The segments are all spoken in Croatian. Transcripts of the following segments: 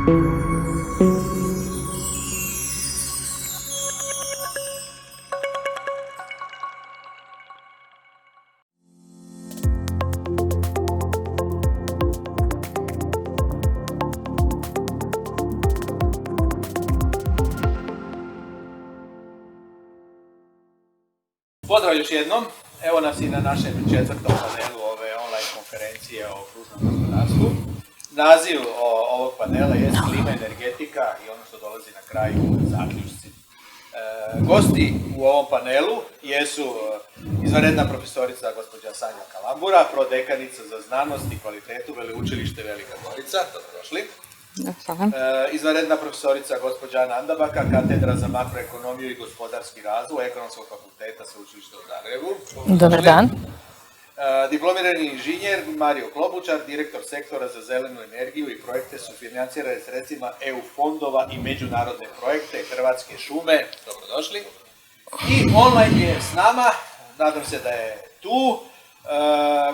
Pozdrav još jednom. Evo nas i na našem četvrtom panelu ove online konferencije o kružnom gospodarstvu. Naziv ovog panela je klima, energetika i ono što dolazi na kraju zaključci. Gosti u ovom panelu jesu izvanredna profesorica gospođa Sanja Kalambura, prodekanica za znanost i kvalitetu Veleučilište Velika Gorica. Dobrodošli. Izvanredna profesorica gospođa Ana Andabaka, katedra za makroekonomiju i gospodarski razvoj Ekonomskog fakulteta Sveučilišta u Zagrebu. Dobar dan. Diplomirani inženjer Mario Klobučar, direktor sektora za zelenu energiju i projekte sufinancirane sredstvima EU fondova i međunarodne projekte Hrvatske šume. Dobrodošli. I online je s nama, nadam se da je tu,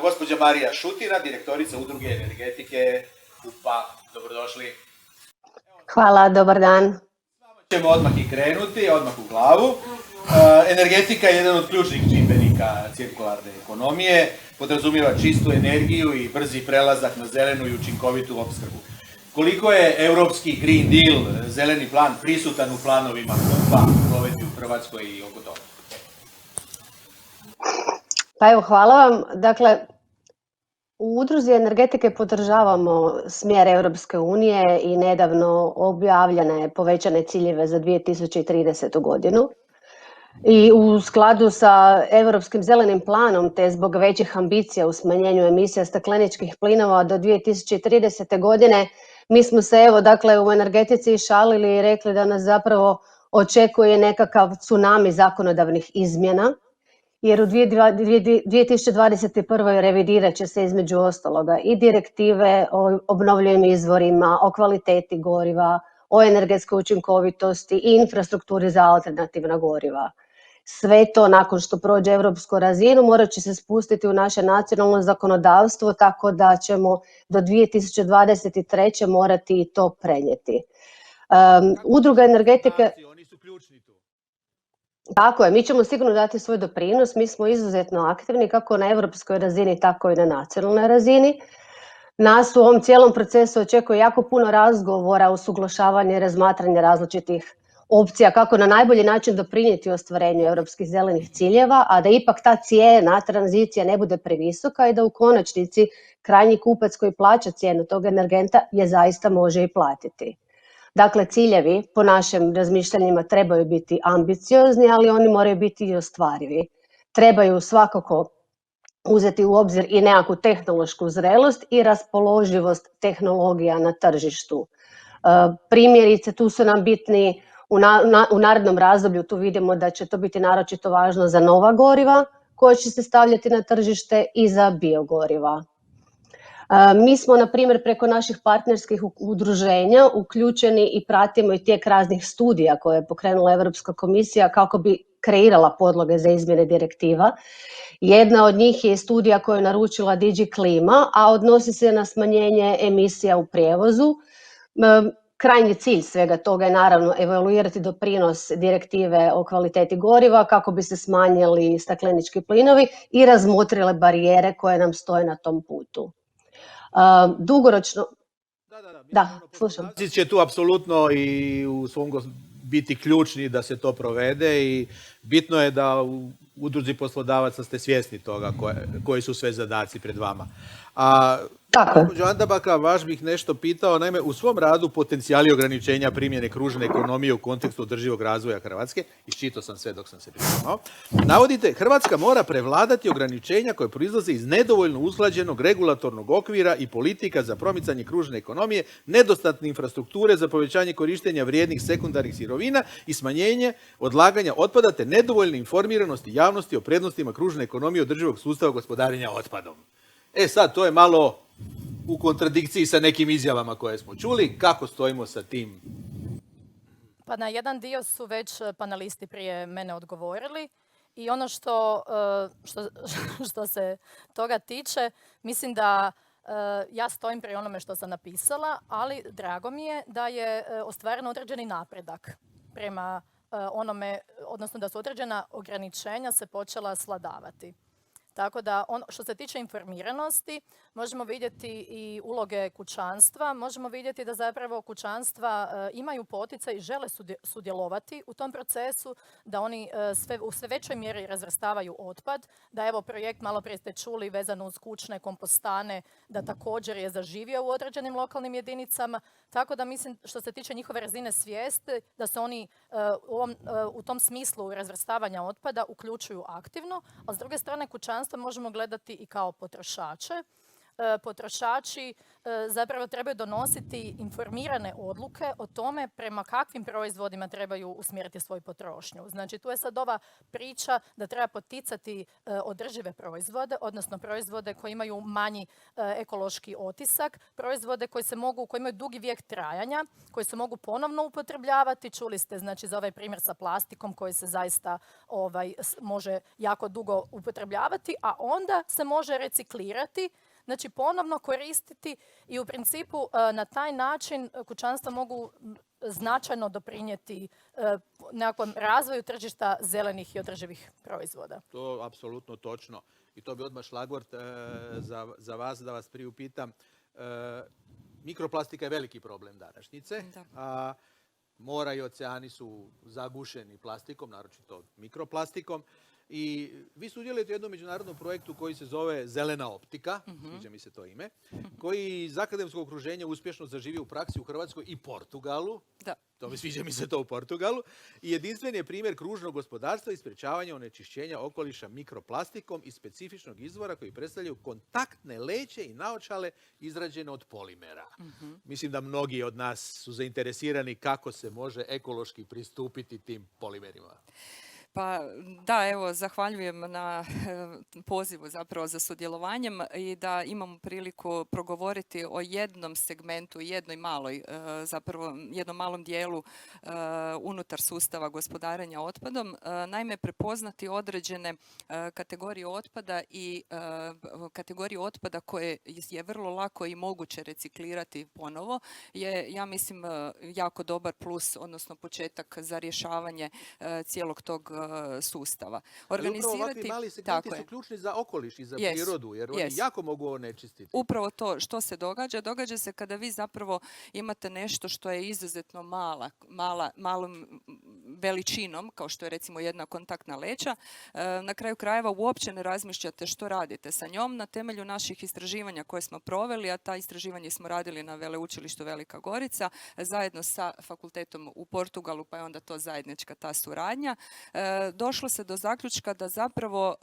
gospođa Marija Šutina, direktorica udruge energetike HUP-a. Dobrodošli. Hvala, dobar dan. Ćemo odmah i krenuti, odmah u glavu. Energetika je jedan od ključnih čimbenika cirkularne ekonomije, podrazumijeva čistu energiju i brzi prelazak na zelenu i učinkovitu opskrbu. Koliko je europski Green Deal, zeleni plan, prisutan u planovima HUP-a provedbi u Hrvatskoj i oko toga? Pa evo, hvala vam. Dakle, u udruzi energetike podržavamo smjer Europske unije i nedavno objavljene povećane ciljeve za 2030. godinu. I u skladu sa Europskim zelenim planom te zbog većih ambicija u smanjenju emisija stakleničkih plinova do 2030. godine, mi smo se u energetici šalili i rekli da nas zapravo očekuje nekakav tsunami zakonodavnih izmjena, jer u 2021. revidirat će se između ostaloga i direktive o obnovljivim izvorima, o kvaliteti goriva, o energetskoj učinkovitosti i infrastrukturi za alternativna goriva. Sve to nakon što prođe europsku razinu morat će se spustiti u naše nacionalno zakonodavstvo, tako da ćemo do 2023. morati i to prenijeti. Udruga energetike... Oni su ključni tu. Tako je, mi ćemo sigurno dati svoj doprinos, mi smo izuzetno aktivni kako na europskoj razini, tako i na nacionalnoj razini. Nas u ovom cijelom procesu očekuje jako puno razgovora, usuglašavanje i razmatranje različitih opcija kako na najbolji način doprinijeti ostvarenju europskih zelenih ciljeva, a da ipak ta cijena, tranzicija ne bude previsoka i da u konačnici krajnji kupac koji plaća cijenu tog energenta je zaista može i platiti. Dakle, ciljevi po našim razmišljanjima trebaju biti ambiciozni, ali oni moraju biti i ostvarivi. Trebaju svakako uzeti u obzir i nekakvu tehnološku zrelost i raspoloživost tehnologija na tržištu. Primjerice, tu su nam bitni u narednom razdoblju, tu vidimo da će to biti naročito važno za nova goriva koja će se stavljati na tržište i za biogoriva. Mi smo, na primjer, preko naših partnerskih udruženja uključeni i pratimo i tijek raznih studija koje je pokrenula Europska komisija kako bi kreirala podloge za izmjene direktiva. Jedna od njih je studija koju je naručila DG Klima, a odnosi se na smanjenje emisija u prijevozu. Krajnji cilj svega toga je naravno evaluirati doprinos direktive o kvaliteti goriva kako bi se smanjili staklenički plinovi i razmotrile barijere koje nam stoje na tom putu. Dugoročno... Da, slušam. Će tu apsolutno i u svom biti ključni da se to provede i bitno je da u udruzi poslodavaca ste svjesni toga koji su sve zadaci pred vama. Gospođo Andabaka, vaš bih nešto pitao. Naime, u svom radu potencijali ograničenja primjene kružne ekonomije u kontekstu održivog razvoja Hrvatske, iščitao sam sve dok sam se pripremao, navodite Hrvatska mora prevladati ograničenja koje proizlaze iz nedovoljno usklađenog regulatornog okvira i politika za promicanje kružne ekonomije, nedostatne infrastrukture za povećanje korištenja vrijednih sekundarnih sirovina i smanjenje odlaganja otpada te nedovoljne informiranosti javnosti o prednostima kružne ekonomije održivog sustava gospodarenja otpadom. Sad, to je malo u kontradikciji sa nekim izjavama koje smo čuli. Kako stojimo sa tim? Pa na jedan dio su već panelisti prije mene odgovorili i ono što se toga tiče, mislim da Ja stojim pri onome što sam napisala, ali drago mi je da je ostvaren određeni napredak prema onome, odnosno da su određena ograničenja se počela svladavati. Tako da, što se tiče informiranosti, možemo vidjeti i uloge kućanstva, možemo vidjeti da zapravo kućanstva imaju poticaj i žele sudjelovati u tom procesu, da oni u sve većoj mjeri razvrstavaju otpad, da evo projekt, malo prije ste čuli, vezano uz kućne kompostane, da također je zaživio u određenim lokalnim jedinicama, tako da mislim što se tiče njihove razine svijesti, da se oni u tom smislu razvrstavanja otpada uključuju aktivno, a s druge strane kućanstva možemo gledati i kao potrošače. Potrošači zapravo trebaju donositi informirane odluke o tome prema kakvim proizvodima trebaju usmjeriti svoju potrošnju. Znači tu je sad ova priča da treba poticati održive proizvode, odnosno proizvode koji imaju manji ekološki otisak, proizvode koji imaju dugi vijek trajanja, koji se mogu ponovno upotrebljavati. Čuli ste znači za ovaj primjer sa plastikom koji se zaista može jako dugo upotrebljavati, a onda se može reciklirati, znači ponovno koristiti i u principu na taj način kućanstva mogu značajno doprinijeti nekakvom razvoju tržišta zelenih i održivih proizvoda. To je apsolutno točno. I to bi odmah šlagvort za vas, da vas priupitam. Mikroplastika je veliki problem današnjice. A mora i oceani su zagušeni plastikom, naročito mikroplastikom. I vi sudjelujete u jednom međunarodnom projektu koji se zove Zelena optika, sviđa mi se to ime, koji iz akademskog okruženja uspješno zaživio u praksi u Hrvatskoj i Portugalu. Da. Sviđa mi se to u Portugalu. I jedinstven je primjer kružnog gospodarstva i sprječavanja onečišćenja okoliša mikroplastikom iz specifičnog izvora koji predstavljaju kontaktne leće i naočale izrađene od polimera. Mislim da mnogi od nas su zainteresirani kako se može ekološki pristupiti tim polimerima. Pa da, evo, zahvaljujem na pozivu zapravo za sudjelovanjem i da imamo priliku progovoriti o jednom segmentu, jednom malom dijelu unutar sustava gospodarenja otpadom. Naime, prepoznati određene kategorije otpada i kategorije otpada koje je vrlo lako i moguće reciklirati ponovo je, ja mislim, jako dobar plus, odnosno početak za rješavanje cijelog tog sustava. Upravo ovakvi mali segmenti su ključni za okoliš i za prirodu, jer oni jako mogu onečistiti. Upravo to što se događa se kada vi zapravo imate nešto što je izuzetno malom veličinom, kao što je recimo jedna kontaktna leća, na kraju krajeva uopće ne razmišljate što radite sa njom. Na temelju naših istraživanja koje smo proveli, a ta istraživanja smo radili na Veleučilištu Velika Gorica, zajedno sa fakultetom u Portugalu, pa je onda to zajednička ta suradnja, došlo se do zaključka da zapravo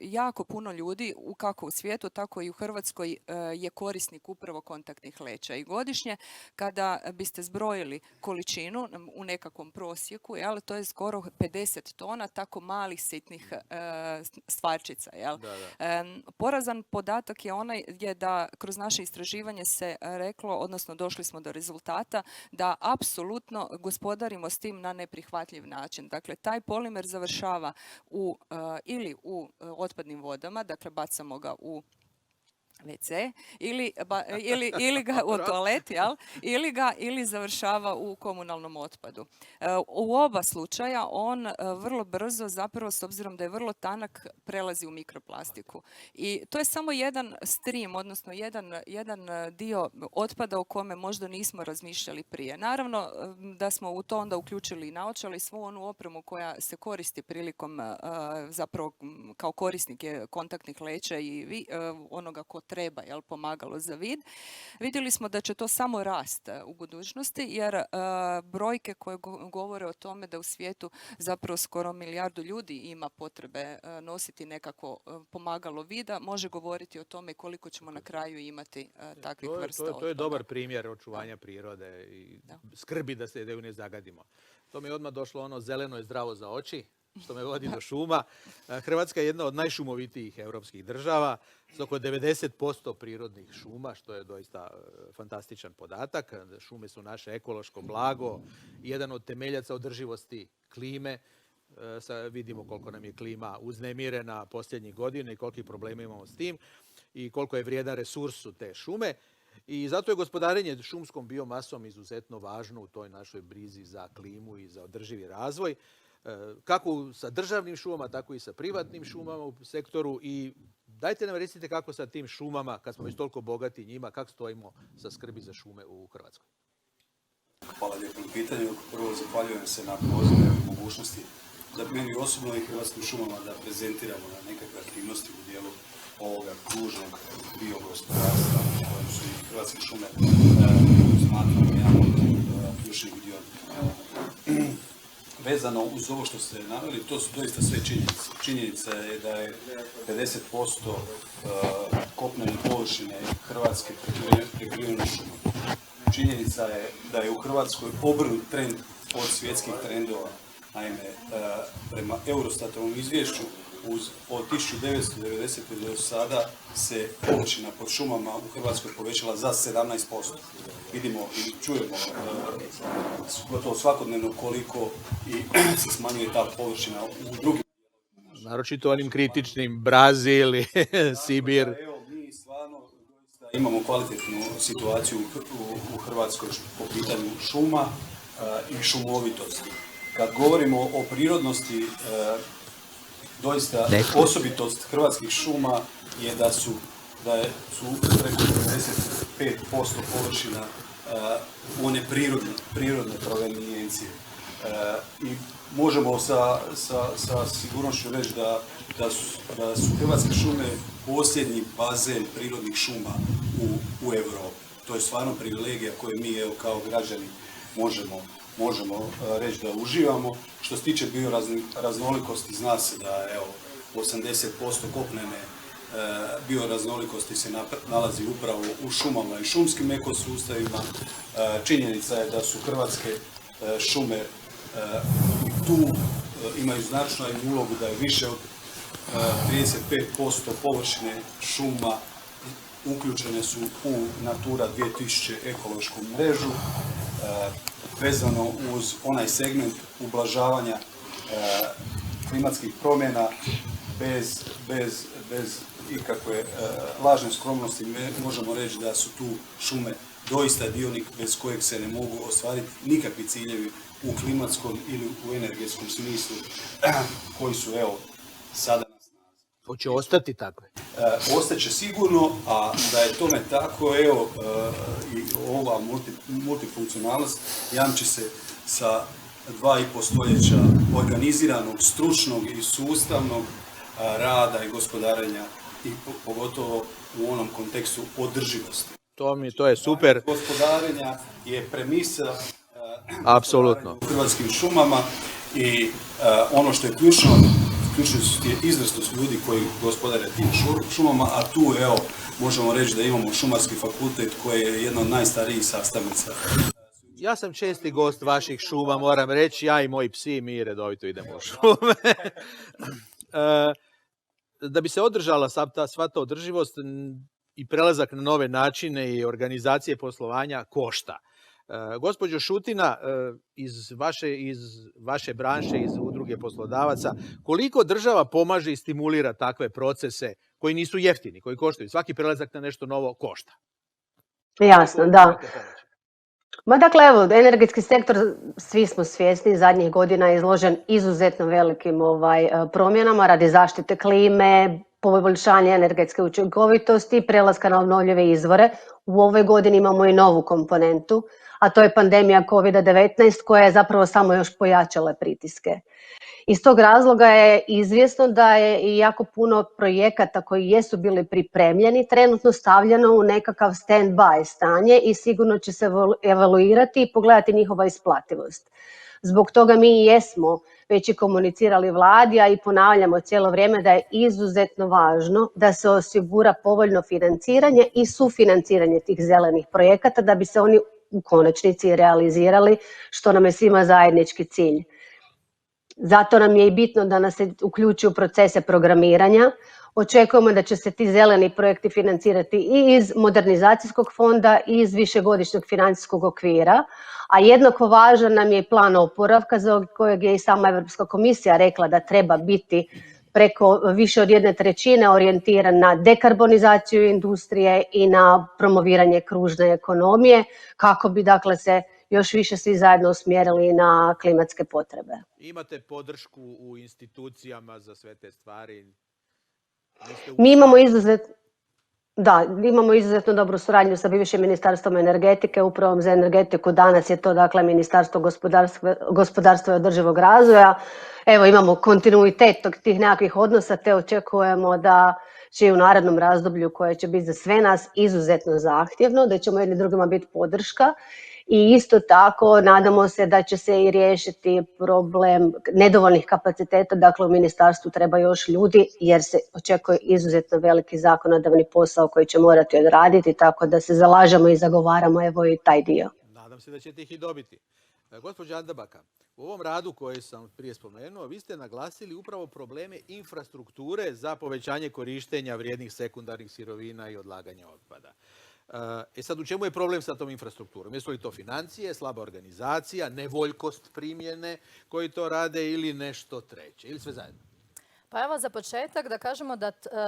jako puno ljudi, kako u svijetu, tako i u Hrvatskoj, je korisnik upravo kontaktnih leća. I godišnje, kada biste zbrojili količinu u nekakvom prosjeku, to je skoro 50 tona tako malih sitnih stvarčica. Porazan podatak je da kroz naše istraživanje se reklo, odnosno došli smo do rezultata, da apsolutno gospodarimo s tim na neprihvatljiv način. Dakle, taj polimer završava ili u otpadnim vodama, dakle bacamo ga u WC ili ga u toalet, ili završava u komunalnom otpadu. U oba slučaja on vrlo brzo, zapravo s obzirom da je vrlo tanak, prelazi u mikroplastiku. I to je samo jedan stream, odnosno jedan dio otpada o kome možda nismo razmišljali prije. Naravno da smo u to onda uključili i naočali svu onu opremu koja se koristi prilikom, zapravo kao korisnik je kontaktnih leća i onoga ko treba, pomagalo za vid. Vidjeli smo da će to samo rast u budućnosti, jer brojke koje govore o tome da u svijetu zapravo skoro 1 milijardu ljudi ima potrebe nositi nekako pomagalo vida, može govoriti o tome koliko ćemo na kraju imati takvih vrsta otpada. To je dobar primjer očuvanja prirode i skrbi da ju ne zagadimo. To mi je odmah došlo ono zeleno je zdravo za oči, što me vodi do šuma. Hrvatska je jedna od najšumovitijih europskih država s oko 90% prirodnih šuma, što je doista fantastičan podatak. Šume su naše ekološko blago, jedan od temeljaca održivosti klime. Vidimo koliko nam je klima uznemirena posljednjih godina i koliki problema imamo s tim. i koliko je vrijedan resurs su te šume. I zato je gospodarenje šumskom biomasom izuzetno važno u toj našoj brizi za klimu i za održivi razvoj, kako sa državnim šumama, tako i sa privatnim šumama u sektoru. I dajte nam recite kako sa tim šumama, kad smo već toliko bogati njima, kako stojimo sa skrbi za šume u Hrvatskoj. Hvala lijepo na pitanju. Prvo zahvaljujem se na pozivu i mogućnosti da meni osobno i Hrvatskim šumama da prezentiramo na nekakve aktivnosti u dijelu ovoga kružnog biogospodarstva kojim su i Hrvatske šume smatramo jedan od ključnih dionika. Vezano uz ovo što ste naveli, to su doista sve činjenice. Činjenica je da je 50% kopnene površine Hrvatske prekriveno šumom. Činjenica je da je u Hrvatskoj obrnut trend od svjetskih trendova. Naime, prema Eurostatovom izvješću od 1990. do sada se površina pod šumama u Hrvatskoj povećala za 17%. Vidimo i čujemo gotovo svakodnevno koliko i se smanjuje ta površina u drugim. Naročito onim kritičnim, Brazil, Sibir. Evo, mi stvarno imamo kvalitetnu situaciju u Hrvatskoj po pitanju šuma i šumovitosti. Kad govorimo o prirodnosti, doista osobitost hrvatskih šuma je da su preko 95% površina one prirodne provenijencije. I možemo sa sigurnošću reći da su hrvatske šume posljednji bazen prirodnih šuma u Europi. To je stvarno privilegija koju mi kao građani možemo reći da uživamo. Što se tiče bioraznolikosti, zna se da 80% kopnene bioraznolikosti se nalazi upravo u šumama i šumskim ekosustavima. Činjenica je da su hrvatske šume tu imaju značajnu ulogu, da je više od 35% površine šuma uključene su u Natura 2000 ekološku mrežu, vezano uz onaj segment ublažavanja klimatskih promjena bez ikakve lažne skromnosti. Možemo reći da su tu šume doista dionik bez kojeg se ne mogu ostvariti nikakvi ciljevi u klimatskom ili u energetskom smislu koji su sada na snazi. Hoće ostati takve? Ostaće sigurno, a da je tome tako, i ova multifunkcionalnost jamči se sa 2,5 stoljeća organiziranog, stručnog i sustavnog rada i gospodarenja i pogotovo u onom kontekstu održivosti. To je super. Gospodarenja je premisa apsolutno u hrvatskim šumama i ono što je ključno je izvrsnost ljudi koji gospodare tim šumama, a tu možemo reći da imamo šumarski fakultet koji je jedna od najstarijih sastavnica. Ja sam česti gost vaših šuma, moram reći, ja i moji psi, mi redovito idemo u šume. Da bi se održala sva ta održivost i prelazak na nove načine i organizacije poslovanja košta. Gospođo Šutina, iz vaše branše, iz udruge poslodavaca, koliko država pomaže i stimulira takve procese koji nisu jeftini, koji koštaju? Svaki prelazak na nešto novo košta. Jasno, da. Dakle, energetski sektor, svi smo svjesni, zadnjih godina je izložen izuzetno velikim promjenama radi zaštite klime, poboljšanja energetske učinkovitosti, prelaska na obnovljive izvore. U ovoj godini imamo i novu komponentu, a to je pandemija COVID-19 koja je zapravo samo još pojačala pritiske. Iz tog razloga je izvjesno da je i jako puno projekata koji jesu bili pripremljeni trenutno stavljeno u nekakav stand-by stanje i sigurno će se evaluirati i pogledati njihova isplativost. Zbog toga mi i jesmo već i komunicirali vladi, a i ponavljamo cijelo vrijeme da je izuzetno važno da se osigura povoljno financiranje i sufinanciranje tih zelenih projekata da bi se oni u konačnici realizirali, što nam je svima zajednički cilj. Zato nam je i bitno da nas se uključi u procese programiranja. Očekujemo da će se ti zeleni projekti financirati i iz modernizacijskog fonda i iz višegodišnjeg financijskog okvira, a jednako važan nam je i plan oporavka za kojeg je i sama Europska komisija rekla da treba biti preko više od 1/3 orijentiran na dekarbonizaciju industrije i na promoviranje kružne ekonomije, kako bi dakle se još više svi zajedno usmjerili na klimatske potrebe. Imate podršku u institucijama za sve te stvari? Mi imamo izuzetno dobru suradnju sa bivšim Ministarstvom energetike, Upravom za energetiku. Danas je to dakle Ministarstvo gospodarstva i održivog razvoja. Evo, imamo kontinuitet tih nekakvih odnosa, te očekujemo da će i u narednom razdoblju, koje će biti za sve nas izuzetno zahtjevno, da ćemo jedni drugima biti podrška. I isto tako nadamo se da će se i riješiti problem nedovoljnih kapaciteta, dakle u ministarstvu treba još ljudi jer se očekuje izuzetno veliki zakonodavni posao koji će morati odraditi, tako da se zalažemo i zagovaramo evo i taj dio. Nadam se da ćete ih i dobiti. Gospođa Andabaka, u ovom radu koji sam prije spomenuo, vi ste naglasili upravo probleme infrastrukture za povećanje korištenja vrijednih sekundarnih sirovina i odlaganja otpada. Sad, u čemu je problem sa tom infrastrukturom? Jesu li to financije, slaba organizacija, nevoljkost primjene koji to rade ili nešto treće? Ili sve zajedno? Pa evo za početak da kažemo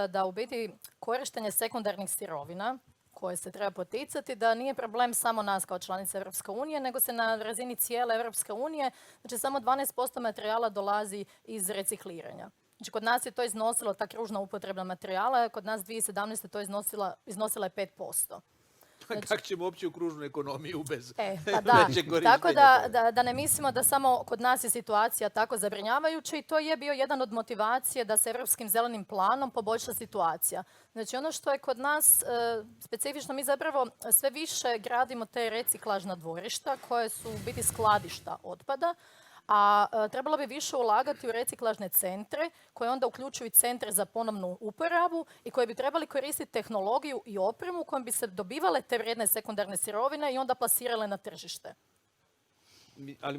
da u biti korištenje sekundarnih sirovina koje se treba poticati, da nije problem samo nas kao članice Europske unije, nego se na razini cijele Europske unije, znači samo 12% materijala dolazi iz recikliranja. Znači, kod nas je to iznosilo, ta kružna upotrebna materijala, kod nas 2017. to iznosila je 5%. Znači, kako ćemo uopće u kružnu ekonomiju bez pa da. većeg korištenja? Tako da ne mislimo da samo kod nas je situacija tako zabrinjavajuća i to je bio jedan od motivacije da se Europskim zelenim planom poboljša situacija. Znači, ono što je kod nas specifično, mi zapravo sve više gradimo te reciklažna dvorišta koje su u biti skladišta otpada, a trebalo bi više ulagati u reciklažne centre koje onda uključuju i centre za ponovnu uporabu i koje bi trebali koristiti tehnologiju i opremu kojom bi se dobivale te vrijedne sekundarne sirovine i onda plasirale na tržište.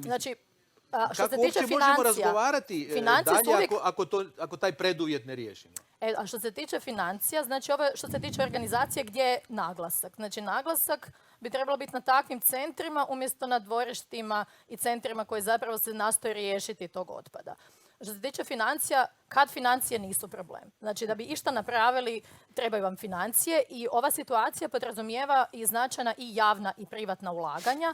Znači, što se tiče možemo razgovarati dalje ako taj preduvjet ne riješimo? A što se tiče financija, znači ovo što se tiče organizacije gdje je naglasak. Znači naglasak bi trebalo biti na takvim centrima umjesto na dvorištima i centrima koji zapravo se nastoje riješiti tog otpada. Što se tiče financija, kad financije nisu problem. Znači da bi išta napravili trebaju vam financije i ova situacija podrazumijeva i značajna i javna i privatna ulaganja,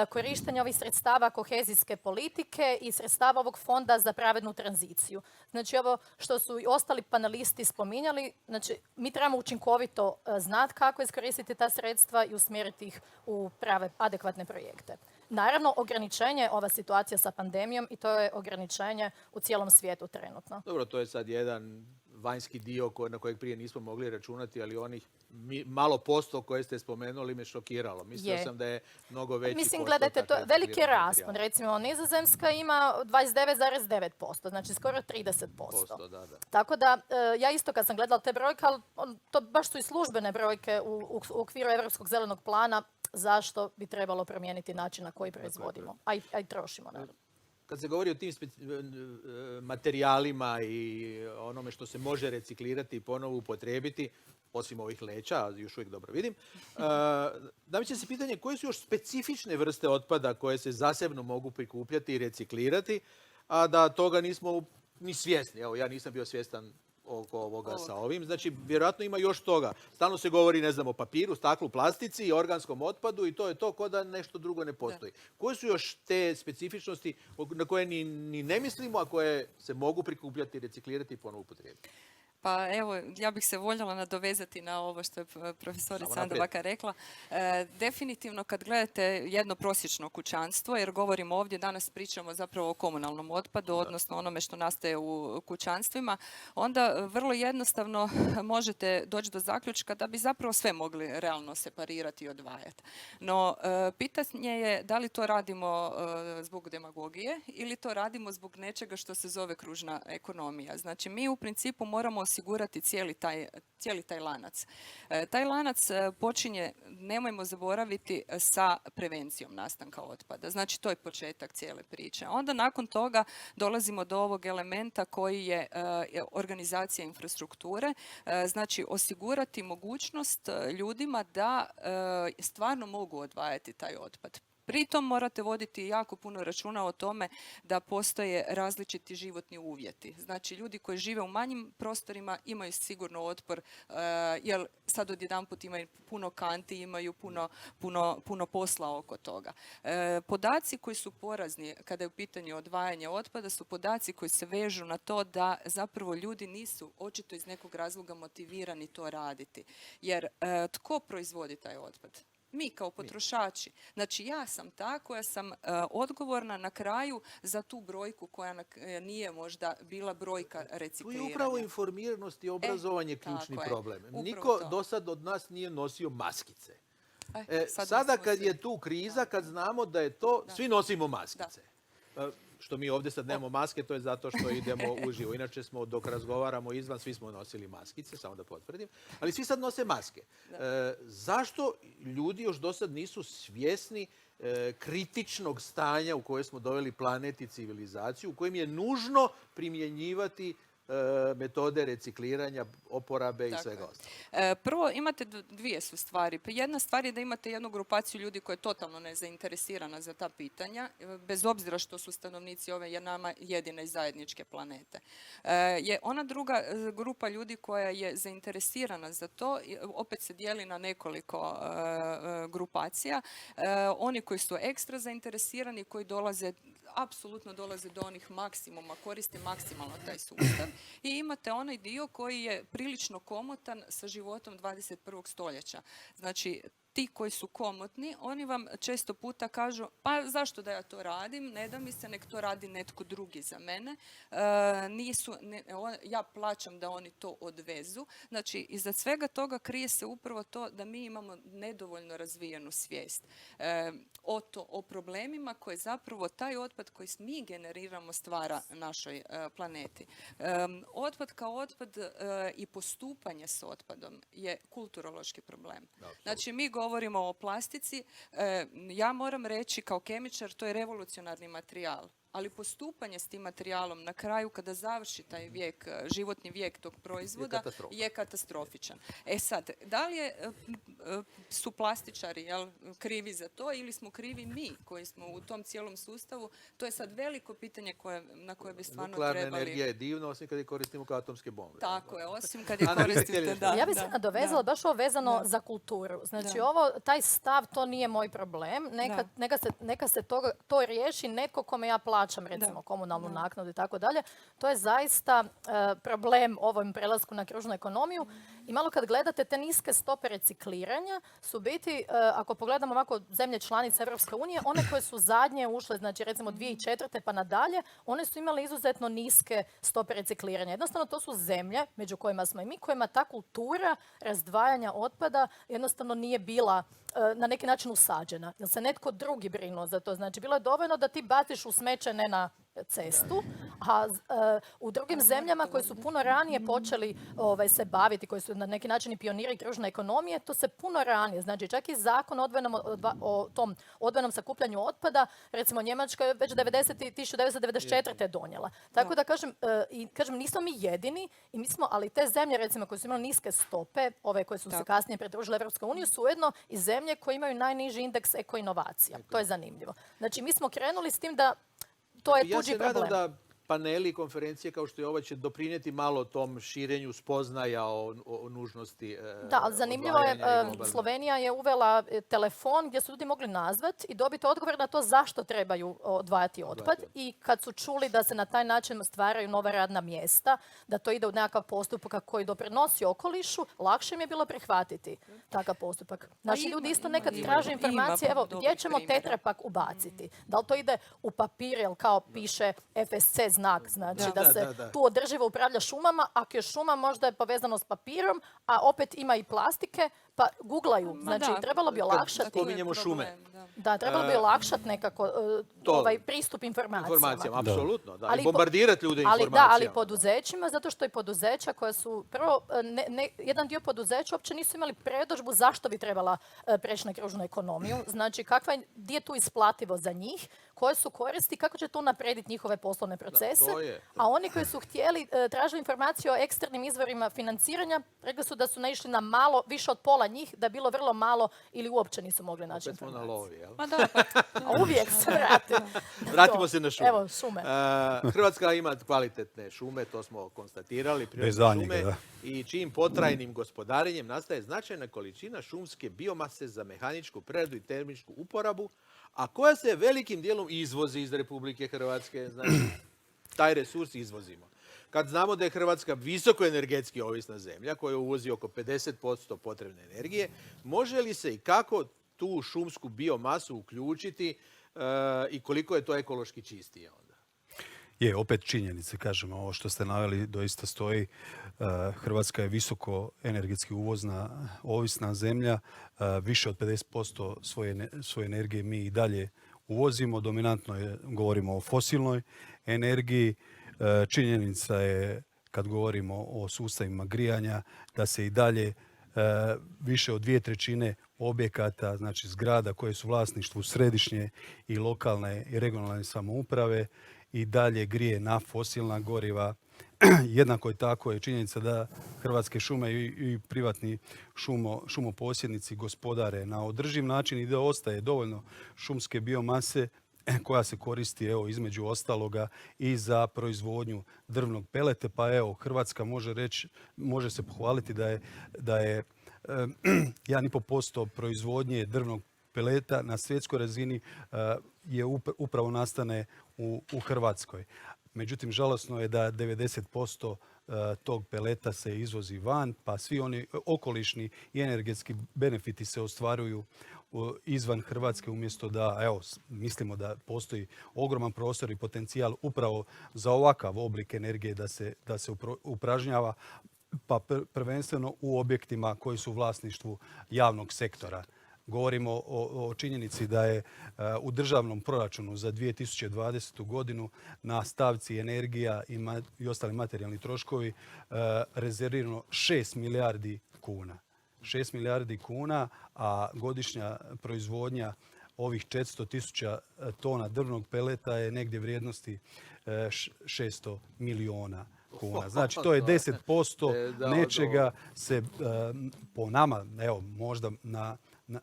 korištenje ovih sredstava kohezijske politike i sredstava ovog fonda za pravednu tranziciju. Znači ovo što su i ostali panelisti spominjali, znači mi trebamo učinkovito znati kako iskoristiti ta sredstva i usmjeriti ih u prave, adekvatne projekte. Naravno, ograničenje je ova situacija sa pandemijom i to je ograničenje u cijelom svijetu trenutno. Dobro, to je sad jedan vanjski dio na kojeg prije nismo mogli računati, ali onih malo posto koje ste spomenuli me šokiralo. Mislio sam da je mnogo veći posto. Mislim, gledajte, to je veliki raspon. Recimo, Nizozemska ima 29,9%, znači skoro 30%. Da. Tako da, ja isto kad sam gledala te brojke, ali to baš su i službene brojke u okviru Europskog zelenog plana, zašto bi trebalo promijeniti način na koji proizvodimo, a i trošimo, naravno. Kad se govori o tim materijalima i onome što se može reciklirati i ponovo upotrijebiti, osim ovih leća, još uvijek dobro vidim, nameće se pitanje koje su još specifične vrste otpada koje se zasebno mogu prikupljati i reciklirati, a da toga nismo ni svjesni. Evo, ja nisam bio svjestan oko ovoga sa ovim. Znači, vjerojatno ima još toga. Stalno se govori, ne znam, o papiru, staklu, plastici, organskom otpadu i to je to, ko da nešto drugo ne postoji. Koje su još te specifičnosti na koje ni ne mislimo, a koje se mogu prikupljati, reciklirati i ponovo upotrijebiti? Pa evo, ja bih se voljela nadovezati na ovo što je profesorica Andabaka rekla. Definitivno kad gledate jedno prosječno kućanstvo, jer govorimo ovdje, danas pričamo zapravo o komunalnom otpadu, odnosno onome što nastaje u kućanstvima, onda vrlo jednostavno možete doći do zaključka da bi zapravo sve mogli realno separirati i odvajati. No, pitanje je da li to radimo zbog demagogije ili to radimo zbog nečega što se zove kružna ekonomija. Znači, mi u principu moramo osigurati cijeli taj lanac. Taj lanac počinje, nemojmo zaboraviti, sa prevencijom nastanka otpada. Znači, to je početak cijele priče. Onda nakon toga dolazimo do ovog elementa koji je organizacija infrastrukture. Znači, osigurati mogućnost ljudima da stvarno mogu odvajati taj otpad. Pritom morate voditi jako puno računa o tome da postoje različiti životni uvjeti. Znači, ljudi koji žive u manjim prostorima imaju sigurno otpor, jer sad odjedanput imaju puno kanti, imaju puno posla oko toga. Podaci koji su porazni kada je u pitanju odvajanje otpada su podaci koji se vežu na to da zapravo ljudi nisu očito iz nekog razloga motivirani to raditi. Jer tko proizvodi taj otpad? Mi kao potrošači. Znači, ja sam ta koja sam odgovorna na kraju za tu brojku koja nije možda bila brojka Tu recikliranja. je upravo informiranost i obrazovanje ključni tako je. problem. Upravo Niko to. do sad od nas nije nosio maskice. Sad Sada smo kad svi- je tu kriza, kad znamo da je to, svi nosimo maskice. Što mi ovdje sad nemamo maske, to je zato što idemo uživo. Inače smo, dok razgovaramo izvan, svi smo nosili maskice, samo da potvrdim. Ali svi sad nose maske. Zašto ljudi još do sad nisu svjesni kritičnog stanja u koje smo doveli planet i civilizaciju, u kojem je nužno primjenjivati metode recikliranja, oporabe i Tako svega je. ostalog? Prvo, imate dvije su stvari. Jedna stvar je da imate jednu grupaciju ljudi koja je totalno nezainteresirana za ta pitanja, bez obzira što su stanovnici ove nama jedine i zajedničke planete. Je ona druga grupa ljudi koja je zainteresirana za to, opet se dijeli na nekoliko grupacija. Oni koji su ekstra zainteresirani, koji apsolutno dolaze do onih maksimuma, koriste maksimalno taj sustav. I imate onaj dio koji je prilično komotan sa životom 21. stoljeća. Znači, ti koji su komotni, oni vam često puta kažu, pa zašto da ja to radim, ne da mi se, nek to radi netko drugi za mene, ja plaćam da oni to odvezu. Znači, iza svega toga krije se upravo to da mi imamo nedovoljno razvijenu svijest o problemima koje zapravo taj otpad koji mi generiramo stvara našoj planeti. Otpad kao otpad i postupanje s otpadom je kulturološki problem. Znači, mi govorimo o plastici, ja moram reći kao kemičar, to je revolucionarni materijal. Ali postupanje s tim materijalom na kraju kada završi taj vijek, životni vijek tog proizvoda je katastrofičan. Sad, da li su plastičari krivi za to ili smo krivi mi koji smo u tom cijelom sustavu, to je sad veliko pitanje na koje bi stvarno Nuklearna trebali... energija je divna, osim kad je koristimo kao atomske bombe. Tako je, osim kad je Ana, vi ste koristite, htjeli da. Ja bih se nadovezala baš ovo vezano za kulturu. Znači, taj stav, to nije moj problem. Neka se to riješi netko kome ja plaćam, recimo komunalnu naknadu i tako dalje. To je zaista problem ovom prelasku na kružnu ekonomiju. I malo kad gledate te niske stope recikliranja, su biti, ako pogledamo ovako zemlje članice Europske unije, one koje su zadnje ušle, znači recimo 2004. pa nadalje, one su imale izuzetno niske stope recikliranja. Jednostavno to su zemlje, među kojima smo i mi, kojima ta kultura razdvajanja otpada jednostavno nije bila na neki način usađena. Jer se netko drugi brinuo za to. Znači, bilo je dovoljno da ti baciš u smeće, ne na cestu, a u drugim zemljama koje su puno ranije počeli se baviti, koji su na neki način i pioniri kružne ekonomije, to se puno ranije. Znači, čak i zakon o tom odvojenom sakupljanju otpada, recimo Njemačka je već 1994. donijela. Tako da kažem, nismo mi jedini, ali te zemlje, recimo, koje su imale niske stope, ove koje su se kasnije pridružile Europskoj uniji, su ujedno i zemlje koje imaju najniži indeks eko-inovacija. To je zanimljivo. Znači, mi smo krenuli s tim da to je tuđi problem. Ja se nadam da paneli i konferencije kao što je ova će doprinijeti malo tom širenju spoznaja o nužnosti Da, ali zanimljivo je, Slovenija je uvela telefon gdje su ljudi mogli nazvati i dobiti odgovor na to zašto trebaju odvajati otpad. I kad su čuli da se na taj način stvaraju nova radna mjesta, da to ide u nekakav postupak koji doprinosi okolišu, lakše im je bilo prihvatiti takav postupak. Naši ljudi isto nekad traže informacije, evo, gdje ćemo tetrapak ubaciti? Da li to ide u papir, jel kao piše FSC znak, znači da se tu održivo upravlja šumama, ako je šuma možda je povezano s papirom, a opet ima i plastike, pa googlaju. Znači, trebalo bi olakšati. Spominjemo šume. Da, trebalo bi olakšati nekako pristup informacijama. Apsolutno, da. I bombardirati ljude informacijama. Da, ali poduzećima, zato što i poduzeća koja su, prvo, jedan dio poduzeća uopće nisu imali predodžbu zašto bi trebala preći na kružnu ekonomiju. Znači, gdje je tu isplativo za njih, koje su koristi, kako će to naprediti njihove poslovne procese. procese, to je. a oni koji su htjeli, tražili informaciju o eksternim izvorima financiranja, rekli su da su naišli na malo, više od pola njih, da je bilo vrlo malo ili uopće nisu mogli naći Opet smo na informacije. lovi, jel? Ma da, A uvijek se vrati. Vratimo se na šume. Evo, šume. Hrvatska ima kvalitetne šume, to smo konstatirali, prirodne Bez daljnjega, šume, da. i čijim potrajnim gospodarenjem nastaje značajna količina šumske biomase za mehaničku preradu i termičku uporabu, a koja se velikim dijelom izvozi iz Republike Hrvatske, znači taj resurs izvozimo. Kad znamo da je Hrvatska visoko energetski ovisna zemlja koja uvozi oko 50% potrebne energije, može li se i kako tu šumsku biomasu uključiti i koliko je to ekološki čistije onda? Je, opet činjenice, kažemo, ovo što ste naveli doista stoji. Hrvatska je visoko energetski uvozna, ovisna zemlja. Više od 50% svoje energije mi i dalje uvozimo. Dominantno govorimo o fosilnoj energiji. Činjenica je, kad govorimo o sustavima grijanja, da se i dalje više od 2/3 objekata, znači zgrada koje su u vlasništvu središnje i lokalne i regionalne samouprave, i dalje grije na fosilna goriva. Jednako je tako je činjenica da Hrvatske šume i privatni šumoposjednici gospodare na održiv način i da ostaje dovoljno šumske biomase koja se koristi, evo, između ostaloga i za proizvodnju drvnog pelete. Pa evo, Hrvatska može se pohvaliti da je 1,5% proizvodnje drvnog peleta na svjetskoj razini je upravo nastane u Hrvatskoj. Međutim, žalosno je da 90% tog peleta se izvozi van, pa svi oni okolišni i energetski benefiti se ostvaruju izvan Hrvatske, umjesto da, evo, mislimo da postoji ogroman prostor i potencijal upravo za ovakav oblik energije da se upražnjava, pa prvenstveno u objektima koji su u vlasništvu javnog sektora. Govorimo o činjenici da je u državnom proračunu za 2020. godinu na stavci energija i ostali materijalni troškovi rezervirano 6 milijardi kuna. 6 milijardi kuna, a godišnja proizvodnja ovih 400.000 tona drvnog peleta je negdje vrijednosti 600 milijuna kuna. Znači, to je 10% nečega se po nama, evo, možda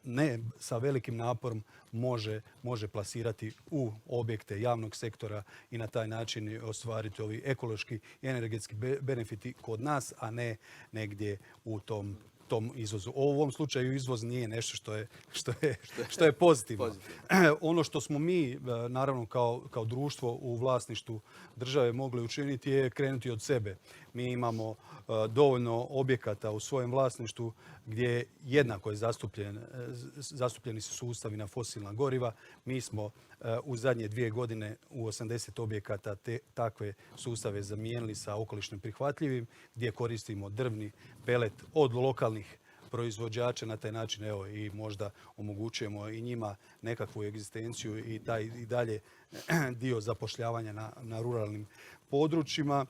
ne sa velikim naporom može plasirati u objekte javnog sektora i na taj način ostvariti ovi ekološki i energetski benefiti kod nas, a ne negdje u tom izvozu. U ovom slučaju izvoz nije nešto što je pozitivno. Ono što smo mi, naravno, kao društvo u vlasništvu države mogli učiniti je krenuti od sebe. Mi imamo dovoljno objekata u svojem vlasništvu gdje jednako je zastupljeni su sustavi na fosilna goriva. Mi smo u zadnje 2 godine u 80 objekata takve sustave zamijenili sa okolišno prihvatljivim, gdje koristimo drvni pelet od lokalnih proizvođača. Na taj način, evo, i možda omogućujemo i njima nekakvu egzistenciju i taj i dalje dio zapošljavanja na ruralnim područjima.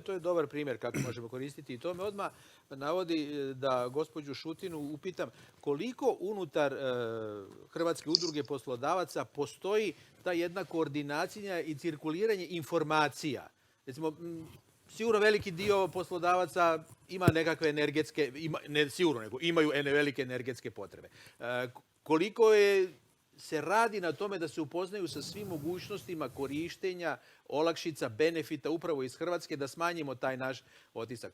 To je dobar primjer kako možemo koristiti i to me odmah navodi da gospođu Šutinu upitam koliko unutar Hrvatske udruge poslodavaca postoji ta jedna koordinacija i cirkuliranje informacija. Recimo, sigurno veliki dio poslodavaca ima nekakve energetske, ne sigurno, nego imaju velike energetske potrebe. Koliko se radi na tome da se upoznaju sa svim mogućnostima korištenja olakšica, benefita upravo iz Hrvatske, da smanjimo taj naš otisak.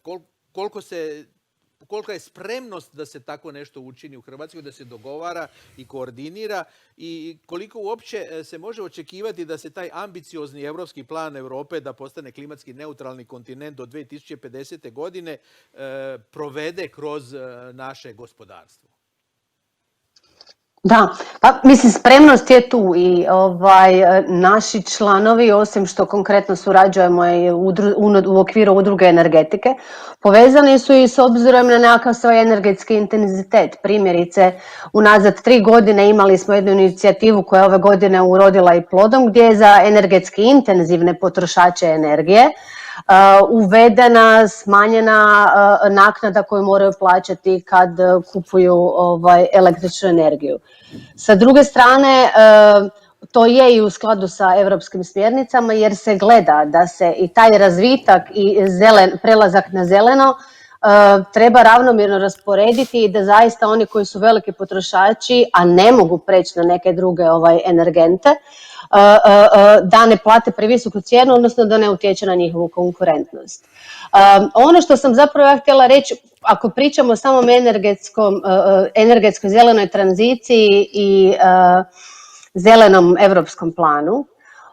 Kolika je spremnost da se tako nešto učini u Hrvatskoj, da se dogovara i koordinira i koliko uopće se može očekivati da se taj ambiciozni europski plan Europe da postane klimatski neutralni kontinent do 2050. godine provede kroz naše gospodarstvo? Da, pa mislim spremnost je tu i naši članovi, osim što konkretno surađujemo i u okviru udruge energetike, povezani su i s obzirom na nekakav svoj energetski intenzitet. Primjerice, unazad 3 godine imali smo jednu inicijativu koja je ove godine urodila i plodom, gdje je za energetski intenzivne potrošače energije uvedena smanjena naknada koju moraju plaćati kad kupuju električnu energiju. Sa druge strane, to je i u skladu sa europskim smjernicama jer se gleda da se i taj razvitak i prelazak na zeleno treba ravnomjerno rasporediti i da zaista oni koji su veliki potrošači, a ne mogu preći na neke druge energente, da ne plate previsoku cijenu, odnosno da ne utječe na njihovu konkurentnost. Ono što sam zapravo ja htjela reći, ako pričamo o samom energetskoj zelenoj tranziciji i zelenom europskom planu,